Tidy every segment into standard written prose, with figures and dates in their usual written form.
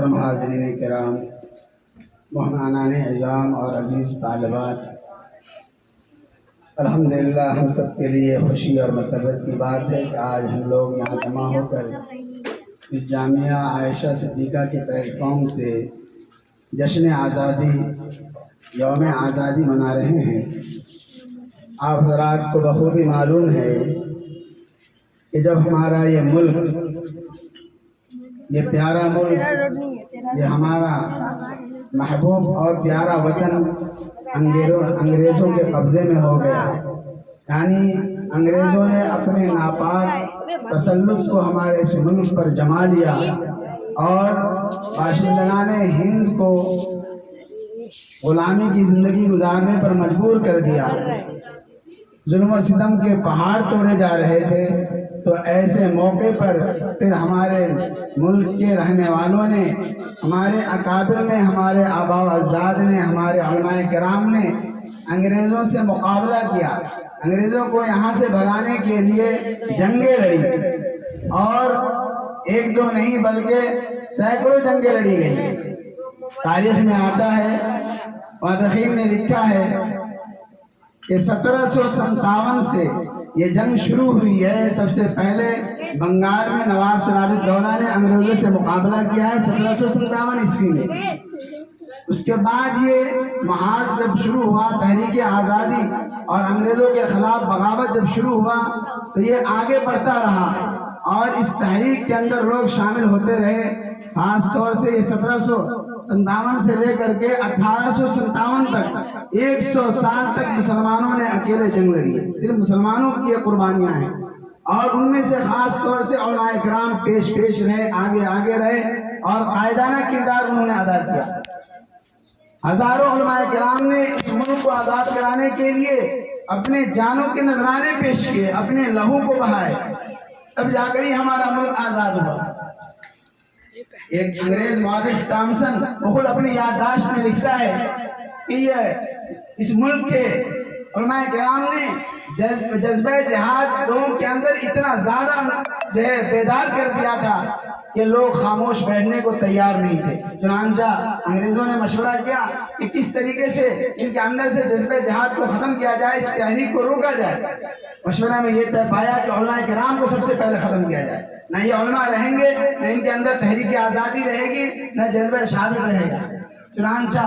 محترم حاضرین کرام، مہمانان اعظام اور عزیز طالبات، الحمدللہ ہم سب کے لیے خوشی اور مسرت کی بات ہے کہ آج ہم لوگ یہاں جمع ہو کر اس جامعہ عائشہ صدیقہ کے پلیٹ فارم سے جشن آزادی، یوم آزادی منا رہے ہیں۔ آپ حضرات کو بخوبی معلوم ہے کہ جب ہمارا یہ ملک، یہ پیارا ملک، یہ ہمارا محبوب اور پیارا وطن انگریزوں کے قبضے میں ہو گیا، یعنی انگریزوں نے اپنے ناپاک تسلط کو ہمارے اس ملک پر جما لیا اور باشندگان ہند کو غلامی کی زندگی گزارنے پر مجبور کر دیا۔ ظلم و ستم کے پہاڑ توڑے جا رہے تھے، تو ایسے موقع پر پھر ہمارے ملک کے رہنے والوں نے، ہمارے اکابر نے، ہمارے آباء و اجداد نے، ہمارے علماء کرام نے انگریزوں سے مقابلہ کیا، انگریزوں کو یہاں سے بھگانے کے لیے جنگیں لڑی، اور ایک دو نہیں بلکہ سینکڑوں جنگیں لڑی گئی۔ تاریخ میں آتا ہے، مورخین نے لکھا ہے کہ 1757 سے یہ جنگ شروع ہوئی ہے۔ سب سے پہلے بنگال میں نواب سراج الدولہ نے انگریزوں سے مقابلہ کیا ہے 1757 عیسوی میں۔ اس کے بعد یہ محاذ جب شروع ہوا، تحریک آزادی اور انگریزوں کے خلاف بغاوت جب شروع ہوا، تو یہ آگے بڑھتا رہا اور اس تحریک کے اندر لوگ شامل ہوتے رہے۔ خاص طور سے یہ 1757 سے لے کر کے 1857 تک 100 سال تک مسلمانوں نے اکیلے جنگ لڑی ہے۔ صرف مسلمانوں کی یہ قربانیاں ہیں، اور ان میں سے خاص طور سے علماء کرام پیش رہے، آگے رہے، اور قائدانہ کردار انہوں نے ادا کیا۔ ہزاروں علماء کرام نے اس ملک کو آزاد کرانے کے لیے اپنے جانوں کے نذرانے پیش کیے، اپنے لہو کو بہائے، تب جا کر ہی ہمارا ملک آزاد ہوا۔ ایک انگریز مورخ ٹامسن خود اپنی یادداشت میں لکھتا ہے کہ یہ اس ملک کے علماء کرام نے جذبہ جہاد لوگوں کے اندر اتنا زیادہ بیدار کر دیا تھا کہ لوگ خاموش بیٹھنے کو تیار نہیں تھے۔ چنانچہ انگریزوں نے مشورہ کیا کہ کس طریقے سے ان کے اندر سے جذبہ جہاد کو ختم کیا جائے، اس تحریک کو روکا جائے۔ مشورہ میں یہ طے پایا کہ علماء کرام کو سب سے پہلے ختم کیا جائے۔ نہ یہ علماء رہیں گے، نہ ان کے اندر تحریک آزادی رہے گی، نہ جذبہ شہادت رہے گا۔ چنانچہ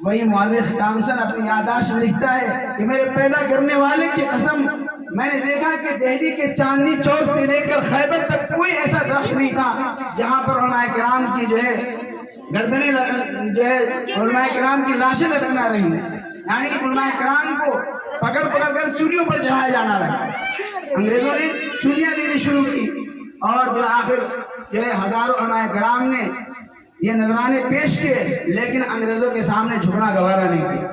وہی مورخ ٹامسن اپنی یادداشت میں لکھتا ہے کہ میرے پیدا کرنے والے کی قسم، میں نے دیکھا کہ دہلی کے چاندنی چوک سے لے کر خیبر تک کوئی ایسا درخت نہیں تھا جہاں پر علماء کرام کی گردنیں علماء کرام کی لاشیں لٹکنا رہی، یعنی علماء کرام کو پکڑ کر سولیوں پر چڑھایا جانا لگا۔ انگریزوں نے سولیاں دینی شروع کی، اور بالآخر ہزاروں علماء کرام نے یہ نذرانے پیش کیے، لیکن انگریزوں کے سامنے جھکنا گوارا نہیں کیا۔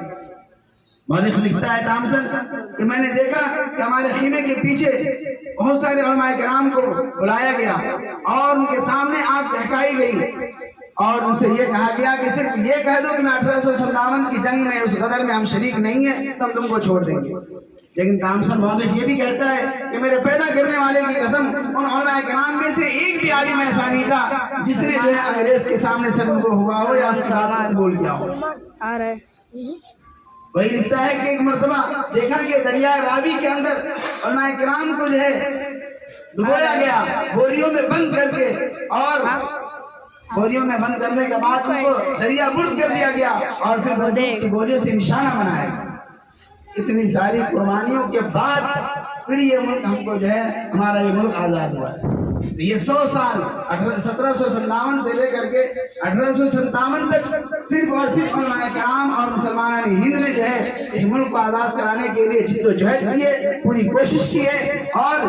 مورخ لکھتا ہے ٹامسن کہ میں نے دیکھا کہ ہمارے خیمے کے پیچھے بہت سارے علماء کرام کو بلایا گیا اور ان کے سامنے آنکھ دہکائی گئی، اور ان سے یہ کہا گیا کہ صرف یہ کہہ دو کہ میں 1857 کی جنگ میں، اس غدر میں ہم شریک نہیں ہیں، تو ہم تم کو چھوڑ دیں گے۔ لیکن ٹامسن مورخ یہ بھی کہتا ہے کہ میرے پیدا کرنے والے کی قسم، ان علماء کرام میں سے ایک بھی عالم ایسا نہیں تھا جس نے انگریز کے سامنے سے رکو ہوا ہو یا اس کی بات کو بول گیا ہو۔ وہی لکھتا ہے کہ ایک مرتبہ دیکھا کہ دریا راوی کے اندر علماء کرام کو ڈبویا گیا بوریوں میں بند کر کے، اور بوریوں میں بند کرنے کے بعد ان کو دریا برد کر دیا گیا، اور پھر بندوق کی گولیوں سے نشانہ بنایا گیا۔ اتنی ساری قربانیوں کے بعد پھر یہ ملک ہم کو ہمارا یہ ملک آزاد ہوا ہے۔ یہ 100 سال 1757 سے لے کر کے 1857 تک صرف اور صرف علماء کرام اور مسلمانان ہند نے اس ملک کو آزاد کرانے کے لیے جد و جہد کی ہے، پوری کوشش کی ہے، اور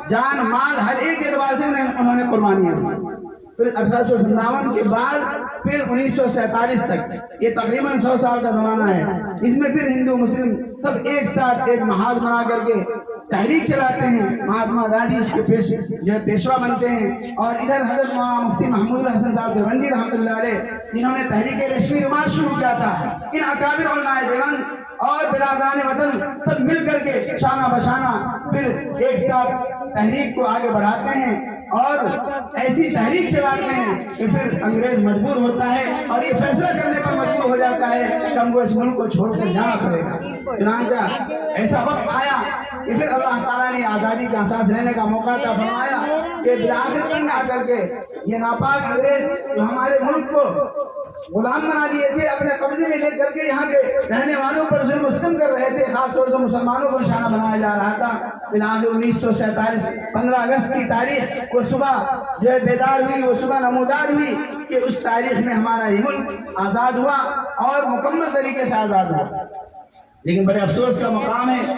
جان مال ہر ایک اعتبار سے انہوں نے قربانیاں دی۔ پھر 1857 کے بعد پھر 1947 تک، یہ تقریباً 100 سال کا زمانہ ہے۔ اس میں پھر ہندو مسلم سب ایک ساتھ ایک محاذ بنا کر کے تحریک چلاتے ہیں۔ مہاتما گاندھی اس کے پیشوا بنتے ہیں، اور ادھر حضرت مولانا مفتی محمود الحسن صاحب دیوبندی رحمۃ اللہ علیہ، جنہوں نے تحریک رشمی رواج شروع کیا تھا، ان اکابر علماء دیوبند اور برادران وطن سب مل کر کے شانہ بشانہ پھر ایک ساتھ تحریک کو آگے بڑھاتے ہیں، اور ایسی تحریک چلاتے ہیں کہ پھر انگریز مجبور ہوتا ہے اور یہ فیصلہ کرنے پر مجبور ہو جاتا ہے کہ ہم کو اس ملک کو چھوڑ کر جانا پڑے گا۔ چنانچہ ایسا وقت آیا کہ پھر اللہ تعالیٰ نے آزادی کا احساس لینے کا موقع عطا فرمایا کہ بالآخر تنگ آ کر کے یہ ناپاک انگریز جو ہمارے ملک کو غلام بنا لیے تھے، اپنے قبضے میں لے کر کے یہاں کے رہنے والوں پر ظلم و ستم کر رہے تھے، خاص طور سے مسلمانوں پر نشانہ بنایا جا رہا تھا۔ بالآخر 1947 15 اگست کی تاریخ وہ صبح جو ہے بیدار ہوئی، وہ صبح نمودار ہوئی کہ اس تاریخ میں ہمارا یہ ملک آزاد ہوا اور مکمل طریقے سے آزاد ہوا۔ لیکن بڑے افسوس کا مقام ہے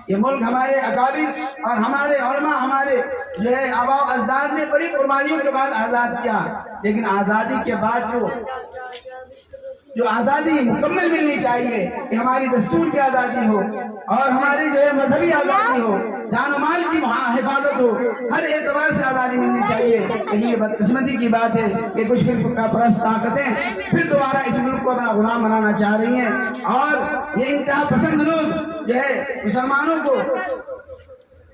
یہ ملک ہمارے اکابر اور ہمارے علماء، ہمارے جو ہے آباء و اجداد نے بڑی قربانیوں کے بعد آزاد کیا، لیکن آزادی کے بعد جو آزادی مکمل ملنی چاہیے کہ ہماری دستور کی آزادی ہو اور ہماری جو ہے مذہبی آزادی ہو، جان و مال کی حفاظت ہو، ہر اعتبار سے آزادی ملنی چاہیے۔ لیکن یہ بدقسمتی کی بات ہے کہ کچھ فرقہ پرست طاقتیں پھر دوبارہ اس ملک کو اپنا غلام بنانا چاہ رہی ہیں اور یہ انتہا پسند لوگ جو ہے مسلمانوں کو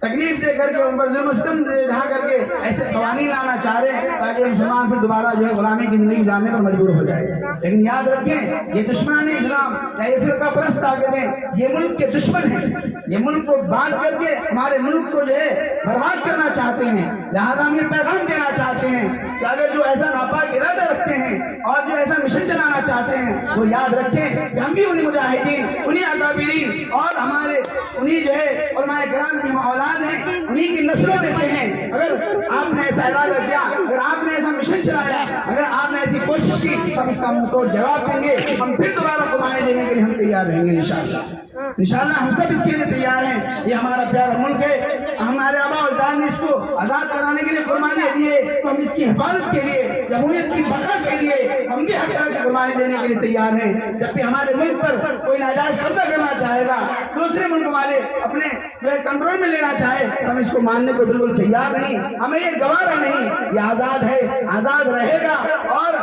تکلیف دے کر کے ان پر ظلم و ستم ڈھا کر کے ایسے قوانین لانا چاہ رہے ہیں تاکہ مسلمان پھر دوبارہ جو ہے غلامی کی زندگی گزارنے پر مجبور ہو جائے۔ لیکن یاد رکھیں یہ دشمنان اسلام یا یہ فرقہ پرست طاقتیں یہ ملک کے دشمن ہیں، یہ ملک کو بانٹ کر کے ہمارے ملک کو جو ہے برباد کرنا چاہتے ہیں۔ لہذا ہم یہ پیغام دینا چاہتے ہیں کہ اگر جو ایسا ناپاک ارادہ رکھتے ہیں اور جو ایسا مشن چلانا چاہتے ہیں وہ یاد رکھیں کہ ہم بھی انہی مجاہدین، انہی اکابرین اور ہمارے انہی جو ہے علماء کرام کی اولاد ہیں، انہی کی نسلوں میں سے ہیں۔ اگر آپ نے ایسا ارادہ کیا، اگر آپ نے ایسا مشن چلایا، اگر آپ نے ایسی کوشش کی تو ہم اس کا منہ توڑ جواب دیں گے، ہم پھر دوبارہ قربانی دینے کے لیے ہم تیار رہیں گے انشاءاللہ۔ انشاءاللہ ہم سب اس کے لیے تیار ہیں، یہ ہمارا پیارا ملک ہے، ہمارے آباء و اجداد نے اس کو آزاد کرانے کے لیے قربانی دی ہے تو ہم اس کی حفاظت کے لیے، جمہوریت کی بقا کے لیے ہم بھی ہر طرح کی قربانی دینے کے لیے تیار ہیں۔ جب بھی ہمارے ملک پر کوئی ناجائز قبضہ کرنا چاہے گا، دوسرے ملک والے اپنے جو ہے کنٹرول میں لینا چاہے تو ہم اس کو ماننے کو بالکل تیار نہیں، ہمیں یہ گوارا نہیں۔ یہ آزاد ہے، آزاد رہے گا اور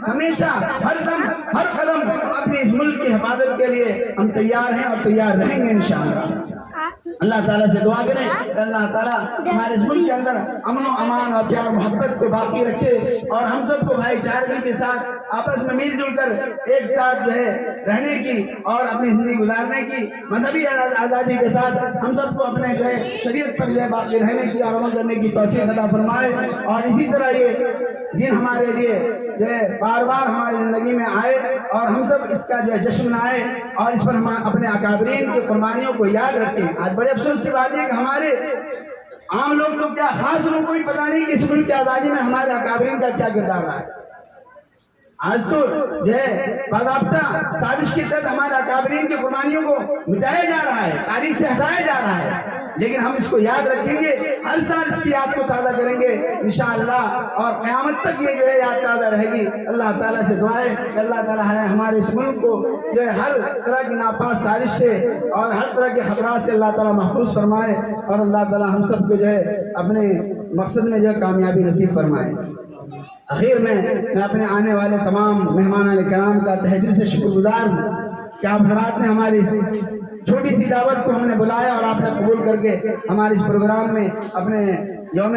ہمیشہ ہر دم ہر قدم اپنے اس ملک کی حفاظت کے لیے ہم تیار ہیں اور تیار رہیں گے انشاءاللہ۔ اللہ تعالیٰ سے دعا کریں کہ اللہ تعالیٰ ہمارے اس ملک کے اندر امن و امان اور پیار محبت کو باقی رکھے اور ہم سب کو بھائی چارگی کے ساتھ آپس میں مل جل کر ایک ساتھ جو ہے رہنے کی اور اپنی زندگی گزارنے کی، مذہبی آزادی کے ساتھ ہم سب کو اپنے جو ہے شریعت پر جو ہے باقی رہنے کی اور عمل کرنے کی توفیق عطا فرمائے، اور اسی طرح یہ دن ہمارے لیے جو ہے بار بار ہماری زندگی میں آئے اور ہم سب اس کا جو ہے جشن منائے اور اس پر ہم اپنے اکابرین کی قربانیوں کو یاد رکھیں۔ آج بڑے افسوس کی بات ہے کہ ہمارے عام لوگ تو کیا، خاص لوگوں کو بھی پتہ نہیں کہ اس ملک کی آزادی میں ہمارے اکابرین کا کیا کردار رہا ہے۔ آج تو جو ہے باضابطہ سازش کے تحت ہمارے اکابرین کی قربانیوں کو مٹایا جا رہا ہے، تاریخ سے ہٹایا جا رہا ہے، لیکن ہم اس کو یاد رکھیں گے، ہر سال اس کی یاد کو تازہ کریں گے انشاءاللہ، اور قیامت تک یہ جو ہے یاد تازہ رہے گی۔ اللہ تعالیٰ سے دعائیں کہ اللہ تعالیٰ ہمارے اس ملک کو جو ہے ہر طرح کی ناپاک سازش سے اور ہر طرح کے خطرات سے اللہ تعالیٰ محفوظ فرمائے، اور اللہ تعالیٰ ہم سب کو جو ہے اپنے مقصد میں جو ہے کامیابی نصیب فرمائے۔ آخر میں اپنے آنے والے تمام مہمانان کرام کا تہہ دل سے شکر گزار ہوں کہ آپ حضرات نے ہماری اس چھوٹی سی دعوت کو ہم نے بلایا اور آپ نے قبول کر کے ہمارے اس پروگرام میں اپنے یوم